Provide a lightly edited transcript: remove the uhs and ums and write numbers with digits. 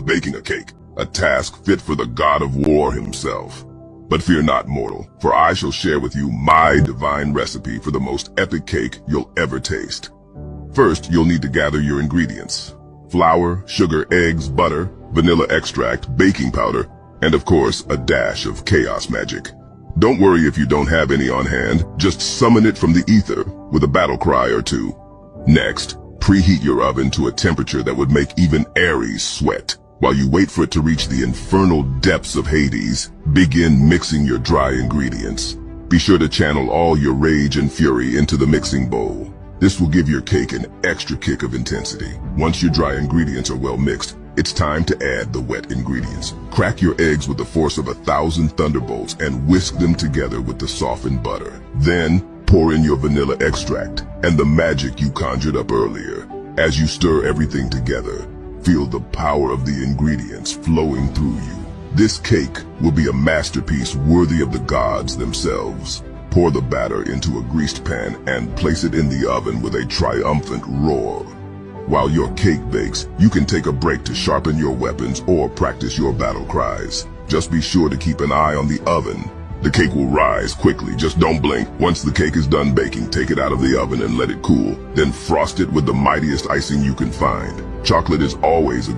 Baking a cake, a task fit for the god of war himself. But fear not, mortal, for I shall share with you my divine recipe for the most epic cake you'll ever taste. First, you'll need to gather your ingredients: flour, sugar, eggs, butter, vanilla extract, baking powder, and of course, a dash of chaos magic. Don't worry if you don't have any on hand, just summon it from the ether with a battle cry or two. Next, preheat your oven to a temperature that would make even Ares sweat. While you wait for it to reach the infernal depths of Hades, begin mixing your dry ingredients. Be sure to channel all your rage and fury into the mixing bowl. This will give your cake an extra kick of intensity. Once your dry ingredients are well mixed, it's time to add the wet ingredients. Crack your eggs with the force of 1,000 thunderbolts and whisk them together with the softened butter. Then, pour in your vanilla extract and the magic you conjured up earlier. As you stir everything together, feel the power of the ingredients flowing through you. This cake will be a masterpiece worthy of the gods themselves. Pour the batter into a greased pan and place it in the oven with a triumphant roar. While your cake bakes, you can take a break to sharpen your weapons or practice your battle cries. Just be sure to keep an eye on the oven. The cake will rise quickly, just don't blink. Once the cake is done baking, take it out of the oven and let it cool. Then frost it with the mightiest icing you can find. Chocolate is always a